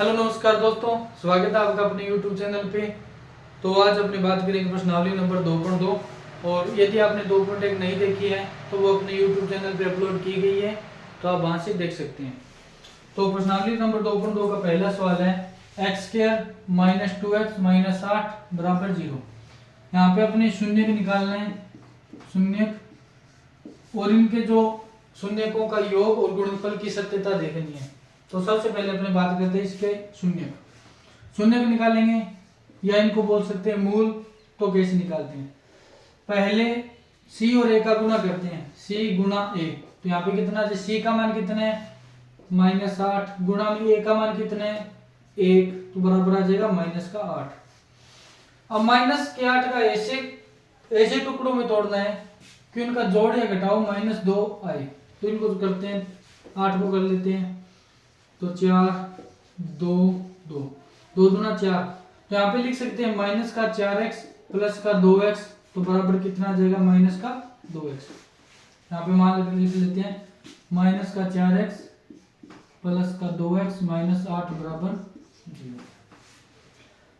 Hello नमस्कार दोस्तों, स्वागत है आपका अपने YouTube चैनल पे। तो आज अपनी बात करेंगे प्रश्नावली नंबर 2.2। और यदि आपने 2.1 नहीं देखी है तो वो अपने YouTube चैनल पे अपलोड की गई है, तो आप वहां से देख सकते हैं। तो प्रश्नावली नंबर 2.2 का पहला सवाल है x² - 2x - 8 बराबर 0। यहाँ पे अपने शून्य निकालना है, शून्य, और इनके जो शून्यकों का योग और गुणनफल की सत्यता देखनी है। तो सबसे पहले अपने बात करते हैं इसके शून्य को निकालेंगे, या इनको बोल सकते हैं मूल। तो कैसे निकालते हैं, पहले c और a का गुना करते हैं, c गुना a। तो यहाँ पे कितना है, c का मान कितना है -8 गुना में a का मान कितना है 1, तो बराबर आ जाएगा -8। अब -8 का ऐसे टुकड़ों में तोड़ना है कि उनका जोड़ या घटाओ -2 आए। तो इनको करते हैं, 8 को कर लेते हैं, तो 4 2 2 2 दूना 4। तो यहाँ पे लिख सकते हैं माइनस का 4x प्लस का 2x, तो बराबर कितना आ जाएगा -2x। यहाँ पे मान लिख लेते हैं माइनस का 4x प्लस का 2x -8 बराबर 0।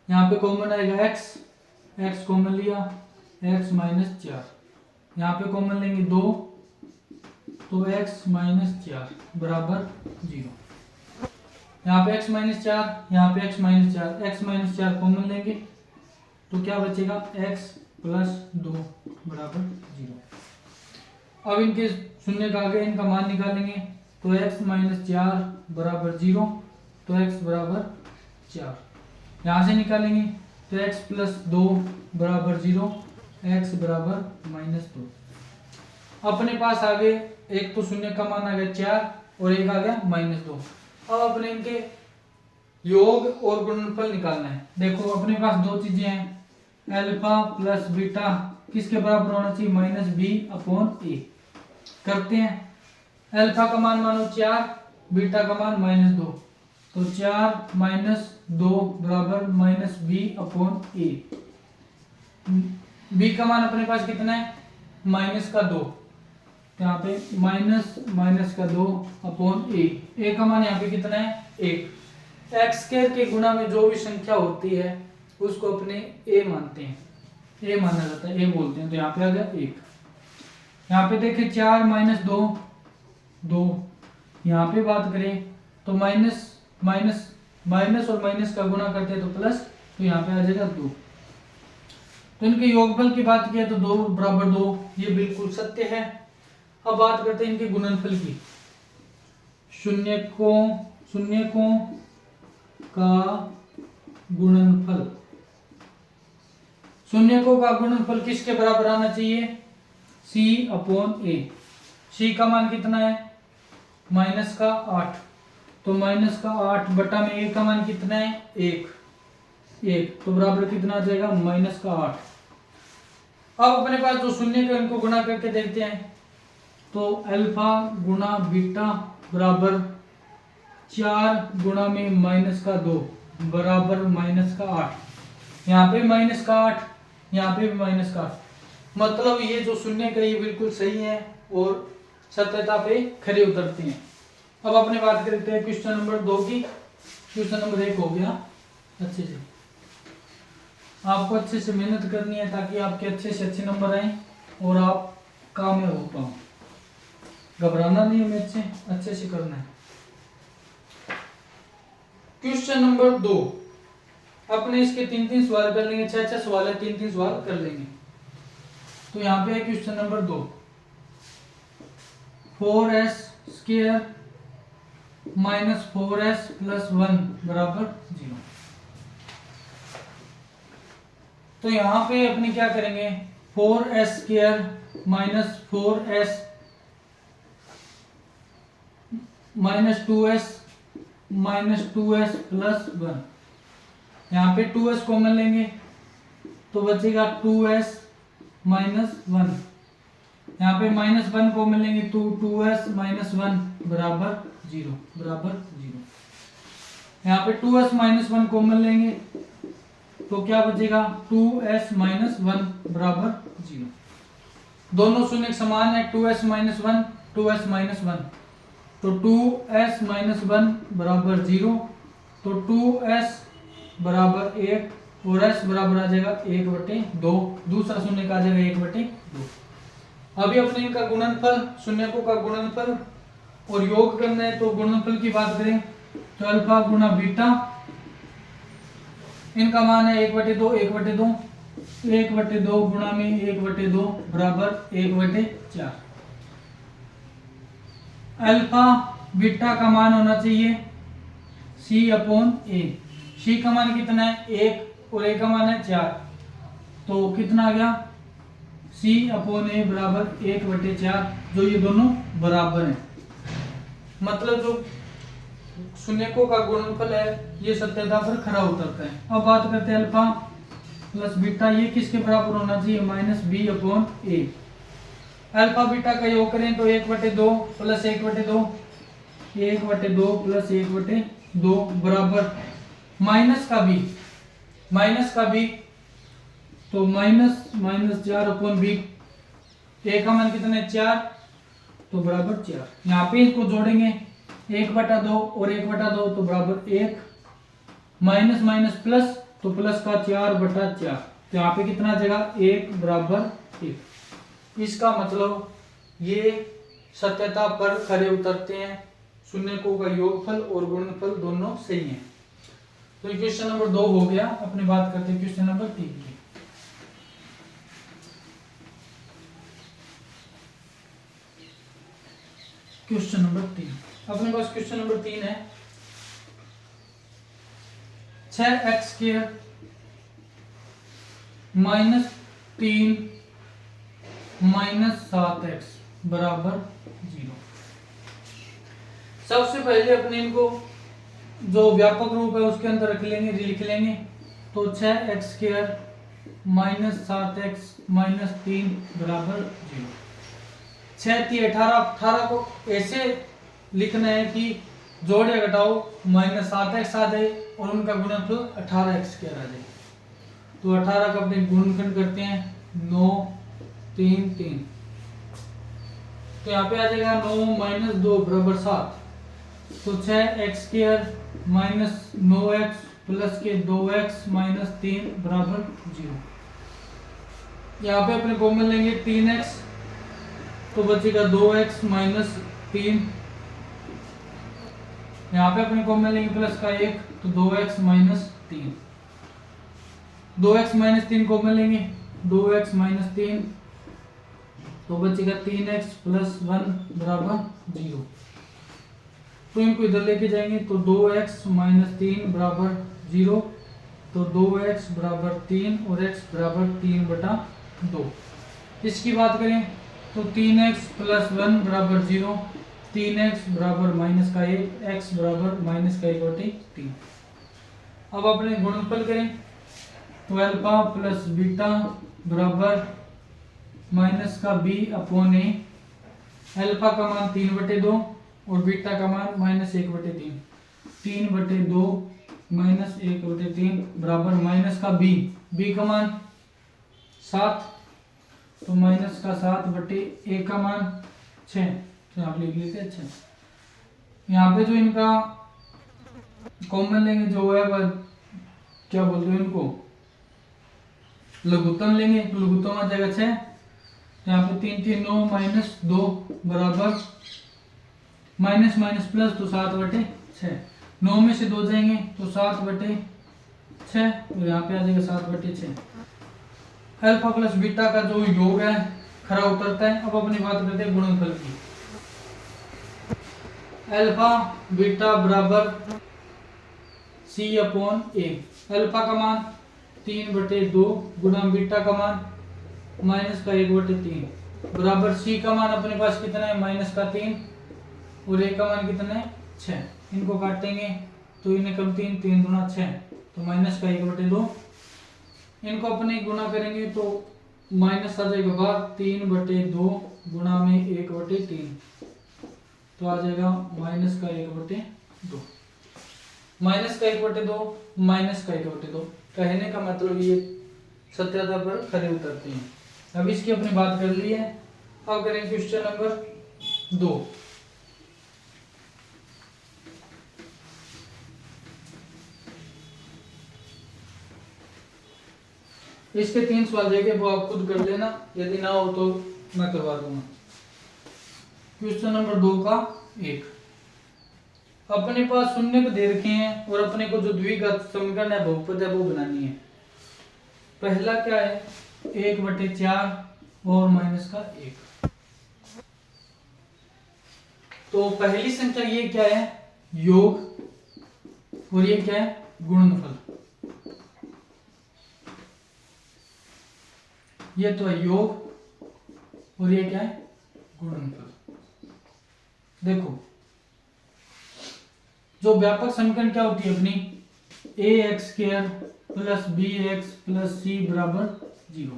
यहाँ पे कॉमन आएगा x कॉमन लिया, x -4। यहाँ पे कॉमन लेंगे 2, तो x -4 बराबर 0। यहाँ पे x -4, यहाँ पे x -4 कॉमन लेंगे, तो क्या बचेगा x + 2 बराबर 0। अब इनके शून्य का आगे इनका मान निकालेंगे, तो x -4 बराबर 0, तो x बराबर 4। यहाँ से निकालेंगे तो x + 2 बराबर 0, x बराबर -2। अपने पास आगे एक तो शून्य का मान आ गया 4 और एक आ गया -2। अब अपने इनके योग और गुणनफल निकालना है। देखो अपने पास दो चीजें हैं, अल्फा प्लस बीटा किसके बराबर होना चाहिए -b/a। करते हैं, अल्फा का मान मानो 4, बीटा का मान -2, तो 4 - 2 बराबर -b/a। b का मान अपने पास कितना है -2, यहाँ पे -2/a। a का मान यहाँ पे कितना है 1। x² के गुणा में जो भी संख्या होती है उसको अपने a मानते हैं, a माना जाता है, a बोलते हैं। तो यहाँ पे आ गया 1। यहाँ पे देखिए 4 - 2 2। यहाँ पे बात करें तो माइनस और माइनस का गुणा करते हैं तो प्लस, तो यहाँ पे आ जाएगा 2। तो इनके योगफल की बात किया तो 2 बराबर 2, ये बिल्कुल सत्य है। अब बात करते हैं इनके गुणनफल की। शून्यकों का गुणनफल, शून्यकों का गुणनफल किसके बराबर आना चाहिए c/a। c का मान कितना है -8, तो -8 बटा में a का मान कितना है 1, तो बराबर कितना आ जाएगा -8। अब अपने पास जो शून्य का इनको गुणा करके देखते हैं, तो अल्फा गुणा बीटा बराबर 4 गुणा में -2 बराबर -8। यहाँ पे -8, यहाँ पे भी -8। मतलब ये जो शून्य का ये बिल्कुल सही है और सत्यता पे खरे उतरते हैं। अब अपने बात करते हैं क्वेश्चन नंबर 2 की। क्वेश्चन नंबर 1 हो गया अच्छे से। आपको अच्छे से मेहनत करनी है ताकि आपके अच्छे से अच्छे नंबर आए और आप कामयाब हो पाओ। घबराना नहीं है, मैथ से अच्छे से करना है। क्वेश्चन नंबर 2, अपने इसके 3 सवाल कर लेंगे, 6 सवाल है, 3 सवाल कर लेंगे। तो यहाँ पे है क्वेश्चन नंबर 2, 4s² - 4s + 1 बराबर 0। तो यहाँ पे अपने क्या करेंगे, 4s² - 4s -2s + 1। यहाँ पे 2s कॉमन लेंगे तो बचेगा 2s - 1। यहाँ पे -1 कॉमन लेंगे तो 2s - 1 बराबर 0, बराबर 0। यहाँ पे 2s - 1 कॉमन लेंगे तो क्या बचेगा 2s - 1 बराबर 0। दोनों शून्य समान है, 2s - 1 2s - 1, तो 2s - 1 बराबर 0 तो 2s बराबर 1 और s बराबर आ जाएगा 1/2। दूसरा शून्य का आ जाएगा 1/2। अभी अपने इनका गुणनफल, शून्यकों का गुणनफल और योग करना है। तो गुणनफल की बात करें तो अल्फा गुणा बीटा, इनका मान है 1/2 1/2 1/2 गुणा में 1/2 बराबर 1/4। अल्फा बीटा का मान होना चाहिए c/a। c का मान कितना है 1 और a का मान है 4, तो कितना आ गया c/a बराबर 1/4, जो ये दोनों बराबर हैं। मतलब जो शून्यकों का गुणनफल है ये सत्यता पर खरा उतरता है। अब बात करते हैं अल्फा प्लस बीटा, ये किसके बराबर होना चाहिए -b/a। अल्फा बीटा का योग करें तो 1/2 प्लस 1/2 1/2 प्लस 1/2 बराबर माइनस का भी तो -4/b। a का मान कितना है 4, तो बराबर 4। यहाँ पे इसको जोड़ेंगे 1/2 और 1/2 तो बराबर 1, माइनस माइनस प्लस तो प्लस का 4/4, तो यहाँ पे कितना आ जाएगा 1 बराबर 1। इसका मतलब ये सत्यता पर खरे उतरते हैं, शून्यकों का योगफल और गुणनफल दोनों सही हैं। तो ये क्वेश्चन नंबर 2 हो गया। अपनी बात करते हैं क्वेश्चन नंबर 3 की। क्वेश्चन नंबर 3, अपने पास क्वेश्चन नंबर 3 है 6x² -3 -7x बराबर 0। सबसे पहले अपने इनको जो व्यापक रूप है उसके अंदर लिख लेंगे। तो 6x² -7x -3 बराबर 0। 6 3 18 को ऐसे लिखना है कि जोड़ या घटाओ -7x आ जाए और उनका गुणनफल 18x² आ जाए। तो 18 का अपने गुणनखंड करते हैं 9 3 3, तो यहाँ पे आ जाएगा 9 - 2 बराबर 7। तो 6x² -9x प्लस के 2x -3 बराबर 0। यहाँ पे अपने कॉमन लेंगे 3x, तो बचेगा 2x -3। यहाँ पे अपने कॉमन लेंगे प्लस का 1, तो 2x -3। 2x -3 कॉमन लेंगे 2x -3, तो बचेगा 3x + 1 बराबर 0। तो इनको इधर लेके जाएंगे तो 2x -3 बराबर 0, तो 2x बराबर 3 और x बराबर 3/2। इसकी बात करें तो 3x + 1 बराबर 0, 3x बराबर -1, x बराबर -1/3। अब अपने गुणनफल करें तो अल्फा प्लस बीटा बराबर -b/a। अल्फा का मान 3/2 और बीटा का मान -1/3। 3/2 -1/3 बराबर b का मान 7, तो -7/a का मान 6, तो यहाँ लिख लेते हैं 6। यहाँ पे जो इनका कॉमन लेंगे जो है वह क्या बोलते हैं इनको लघुत्तम लेंगे, तो लघुत्तम आ जाएगा 6। यहाँ पे 3 3 9 -2 बराबर माइनस माइनस प्लस, तो 7/6। 9 में से 2 जाएंगे तो 7/6, तो यहाँ पे आ जाएगा 7/6। अल्फा प्लस बीटा का जो योग है खरा उतरता है। अब अपनी बात करते हैं गुणनफल की। अल्फा बीटा बराबर c/a। अल्फा का मान 3/2 गुणा बीटा का मान -1/3 बराबर c का मान अपने पास कितना है -3 और a का मान कितना है 6। इनको काटेंगे तो इन्हें कम 3 3 गुना 6, तो -1/2। इनको अपने गुणा करेंगे तो माइनस आ जाएगा बाहर 3/2 गुणा में 1/3, तो आ जाएगा -1/2। -1/2 कहने का मतलब ये सत्यता पर खरे उतरते हैं। अब इसकी अपनी बात कर ली है। अब करें क्वेश्चन नंबर 2। इसके 3 सवाल देंगे, वो आप खुद कर लेना, यदि ना हो तो मैं करवा दूंगा। क्वेश्चन नंबर 2 का 1, अपने पास शून्य को दे रखे हैं और अपने को जो द्विघात समीकरण है बहुपद है वो बनानी है। पहला क्या है, 1/4 और माइनस का 1। तो पहली संख्या ये क्या है, योग, और ये क्या है, गुणनफल। ये तो है योग और ये क्या है, गुणनफल। देखो जो व्यापक समीकरण क्या होती है अपनी, ax² plus bx plus c बराबर 0।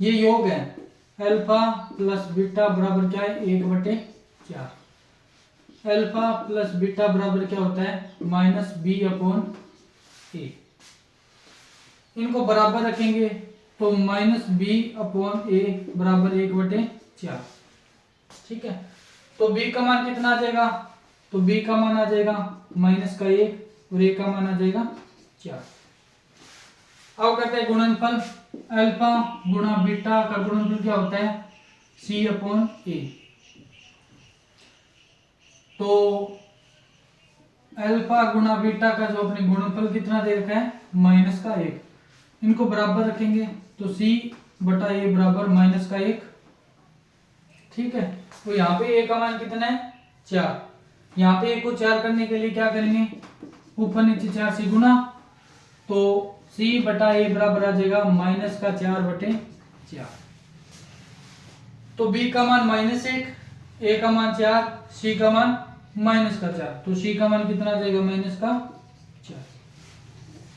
ये योग है, अल्फा प्लस बीटा बराबर क्या है, 1/4। अल्फा प्लस बीटा बराबर क्या होता है, -b/a। इनको बराबर रखेंगे तो -b/a बराबर 1/4। ठीक है, तो b का मान कितना आ जाएगा, तो b का मान आ जाएगा -1 और a का मान आ जाएगा 4। अब करते हैं गुणनफल, अल्फा गुणा बीटा का गुणनफल क्या होता है, c/a। तो अल्फा गुणा बीटा का जो अपने गुणनफल कितना दे रखा है, -1। इनको बराबर रखेंगे तो c/a बराबर -1। ठीक है, तो यहाँ पे a का मान कितना है, 4। यहाँ पे a को 4 करने के लिए क्या करेंगे, ऊपर नीचे 4 से गुना, तो c/a बराबर आ जाएगा -4/4। तो b का मान -1, a का मान 4, c का मान -4। तो c का मान कितना आ जाएगा, -4।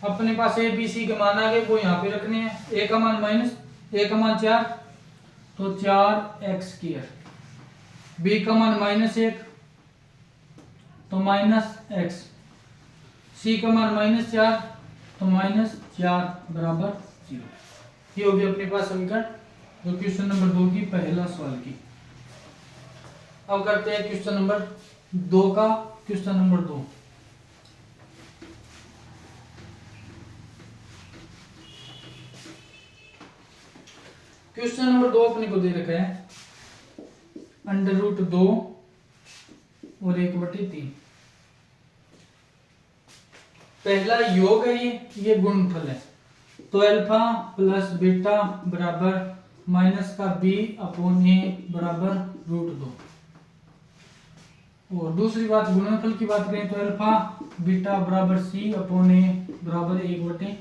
अपने पास a b c के मान आ गए, वो यहाँ पे रखने हैं। a का मान 4, तो 4x²। b का मान -1, तो -x। c का मान -4, तो -4 बराबर 0। ये होगी अपने पास समीकरण जो क्वेश्चन नंबर 2 की पहला सवाल की। अब करते हैं क्वेश्चन नंबर 2 का, क्वेश्चन नंबर 2। क्वेश्चन नंबर 2 अपने को दे रखा है √2 और 1/3। पहला योग है, ये गुणनफल है। तो अल्फा प्लस बीटा बराबर -b/a बराबर √2। और दूसरी बात गुणनफल की बात करें तो अल्फा बीटा बराबर c/a बराबर 1/3।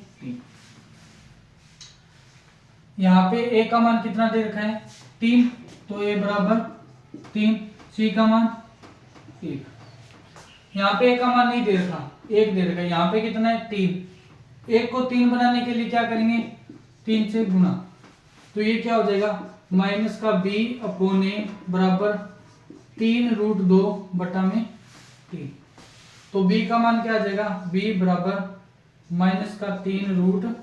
यहाँ पे a का मान कितना दे रखा है, 3, तो a बराबर 3, c का मान 1। यहाँ पे a का मान नहीं दे रखा, 1 दे रखा है। यहाँ पे कितना है, 3। 1 को 3 बनाने के लिए क्या करेंगे, 3 से गुना, तो ये क्या हो जाएगा, -b/a बराबर 3√2/3। तो b का मान क्या आ जाएगा, b बराबर -3√2।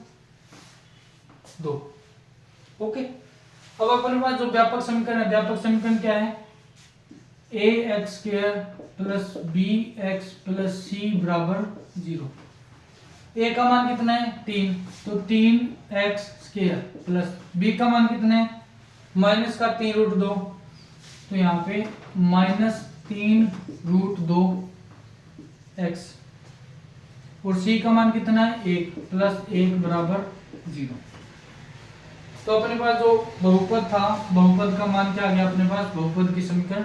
ओके, अब अपने पास जो व्यापक समीकरण है, व्यापक समीकरण क्या है, ax² plus bx plus c बराबर 0। a का मान कितना है, 3, तो 3x² प्लस b का मान कितना है, -3√2, तो यहाँ पे -3√2x, और c का मान कितना है, 1, प्लस 1 बराबर 0। तो अपने पास जो बहुपद था, बहुपद का मान क्या आ गया अपने पास, बहुपद की समीकरण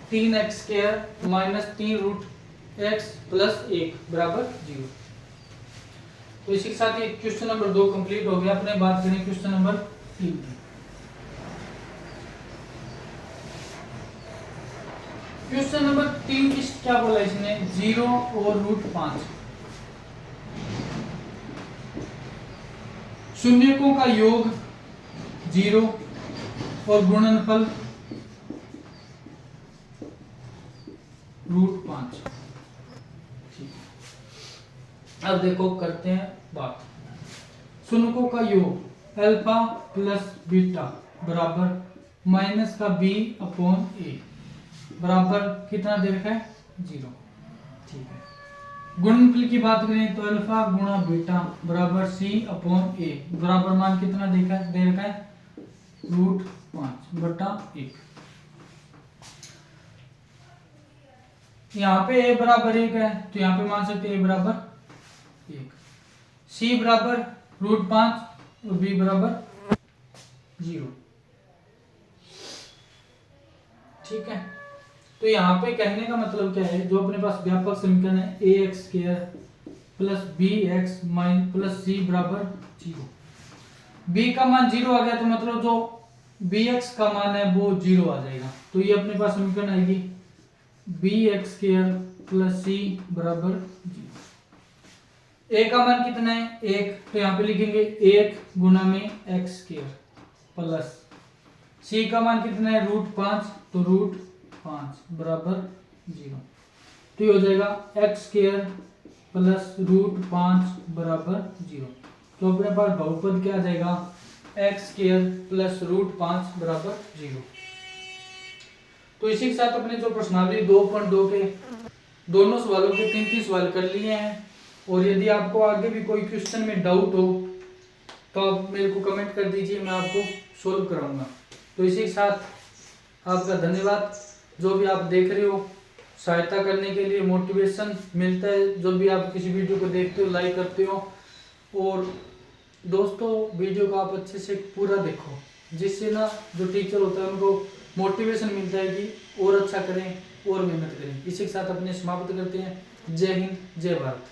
3x² माइनस 3√x प्लस 1 बराबर 0। तो इसी के साथ ये क्वेश्चन नंबर 2 कंप्लीट हो गया। अपने बात करें क्वेश्चन नंबर 3 की। क्वेश्चन नंबर 3 की क्या बोला इसने, 0 और √5। शून्यकों का योग 0 और गुणनफल √5। अब देखो करते हैं बात। शून्यकों का योग अल्फा प्लस बीटा बराबर -b/a बराबर कितना दे रखा है, 0। ठीक है, गुणनफल की बात करें तो अल्फा गुणा बीटा बराबर सी अपॉन ए, बराबर मान कितना दे रखा है, √5/1। यहाँ पे ए बराबर 1 है तो यहाँ पे मान सकते हैं ए बराबर 1, सी बराबर √5 और बी बराबर 0। ठीक है, तो यहाँ पे कहने का मतलब क्या है, जो अपने पास व्यापक समीकरण है ax² plus bx plus c बराबर 0। b का मान 0 आ गया तो मतलब जो bx का मान है वो 0 आ जाएगा, तो ये अपने पास समीकरण आएगी bx² प्लस c बराबर 0। a का मान कितना है 1, तो यहाँ पे लिखेंगे 1 गुना में x² प्लस c का मान कितना है √5, तो √5 बराबर 0। तो ये हो जाएगा x² प्लस √5 बराबर 0। तो अपने पास बहुपद क्या आ जाएगा, x² प्लस √5 बराबर 0। तो इसी के साथ अपने जो प्रश्नावली 2.2 के दोनों सवालों के 33 सवाल कर लिए हैं। और यदि आपको आगे भी कोई क्वेश्चन में डाउट हो तो आप मेरे को कमेंट कर दीजिए, मैं आपको सोल्व कराऊंगा। तो इसी के साथ आपका धन्यवाद। जो भी आप देख रहे हो, सहायता करने के लिए मोटिवेशन मिलता है, जो भी आप किसी वीडियो को देखते हो, लाइक करते हो। और दोस्तों, वीडियो को आप अच्छे से पूरा देखो, जिससे ना जो टीचर होता है उनको मोटिवेशन मिलता है कि और अच्छा करें और मेहनत करें। इसी के साथ अपने समाप्त करते हैं। जय हिंद, जय भारत।